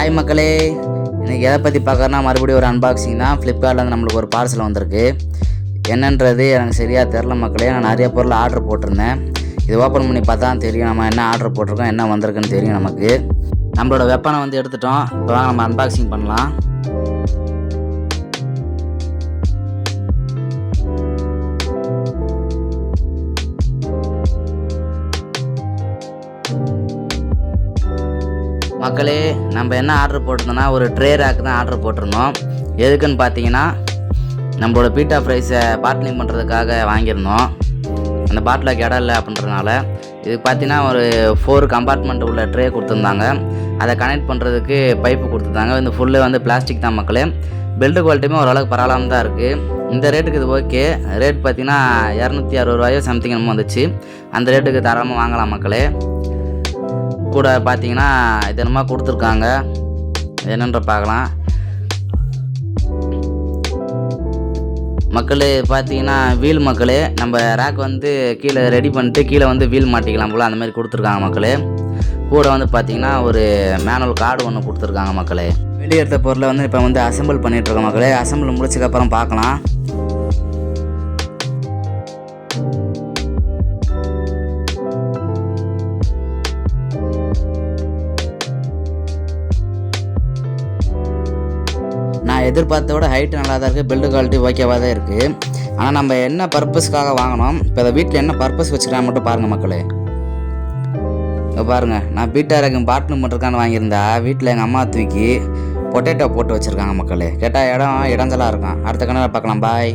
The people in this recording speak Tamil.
ஹாய் மக்களே, இன்றைக்கி எதை பற்றி பார்க்கறனா மறுபடியும் ஒரு அன்பாக்சிங் தான். ஃப்ளிப்கார்ட்லேருந்து நம்மளுக்கு ஒரு பார்சல் வந்திருக்கு. என்னன்றது எனக்கு சரியாக தெரில மக்களே. நான் நிறைய பொருள் ஆர்டர் போட்டிருந்தேன். இது ஓப்பன் பண்ணி பார்த்தா தான் தெரியும் நம்ம என்ன ஆர்டர் போட்டிருக்கோம், என்ன வந்திருக்குன்னு தெரியும் நமக்கு. நம்மளோட வெப்பனை வந்து எடுத்துட்டோம். இப்போ வாங்க நம்ம அன்பாக்சிங் பண்ணலாம். மக்களே, நம்ம என்ன ஆர்டர் போட்டிருந்தோம்னா ஒரு ட்ரே ரேக் தான் ஆர்டர் போட்டிருந்தோம். எதுக்குன்னு பார்த்தீங்கன்னா நம்மளோட பீட்டா ஃப்ரைஸை பாட்லிங் பண்ணுறதுக்காக வாங்கியிருந்தோம். அந்த பாட்டிலுக்கு இடம் இல்லை அப்படின்றதுனால இதுக்கு பார்த்தீங்கன்னா ஒரு 4 கம்பார்ட்மெண்ட் உள்ள ட்ரே கொடுத்துருந்தாங்க. அதை கனெக்ட் பண்ணுறதுக்கு பைப்பு கொடுத்துருந்தாங்க. இந்த ஃபுல்லு வந்து பிளாஸ்டிக் தான் மக்களே. பில்டு குவாலிட்டியுமே ஓரளவுக்கு பரவாயில்லாமல் தான் இருக்குது. இந்த ரேட்டுக்கு இது ஓகே. ரேட் பார்த்தீங்கன்னா 260 ரூபாயோ சம்திங் என்னமோ வந்துச்சு. அந்த ரேட்டுக்கு தாராளமாக வாங்கலாம் மக்களே. கூட பார்த்தீங்கன்னா இது என்னமா கொடுத்துருக்காங்க, என்னன்ற பார்க்கலாம். மக்களே பார்த்தீங்கன்னா வீல் மக்களே, நம்ம ரேக் வந்து கீழே ரெடி பண்ணிட்டு கீழே வந்து வீல் மாட்டிக்கலாம் போல் அந்த மாதிரி கொடுத்துருக்காங்க மக்களே. கூட வந்து பார்த்தீங்கன்னா ஒரு மேனுவல் கார்டு ஒன்று கொடுத்துருக்காங்க மக்களே. வெளியே எடுத்த பொருளை வந்து இப்போ வந்து அசம்பிள் பண்ணிகிட்ருக்கோம் மக்களே. அசம்பிள் முடிச்சதுக்கப்புறம் பார்க்கலாம். நான் எதிர்பார்த்த விட ஹைட்டு நல்லா தான் இருக்குது. பில்டு குவாலிட்டி ஓகேவாக தான் இருக்குது. ஆனால் நம்ம என்ன பர்பஸ்க்காக வாங்கினோம், இப்போ அதை வீட்டில் என்ன பர்பஸ் வச்சுக்கலாம் மட்டும் பாருங்கள் மக்களே. இப்போ பாருங்கள், நான் பீட்டா ரேக்கு பாட்லிங் பண்ணுறதுக்கான வாங்கியிருந்தா வீட்டில் எங்கள் அம்மா தூக்கி பொட்டேட்டோ போட்டு வச்சுருக்காங்க மக்களே. கேட்டால் இடம் இடைஞ்சலாக இருக்கும். அடுத்த கணக்கில் பார்க்கலாம். பாய்.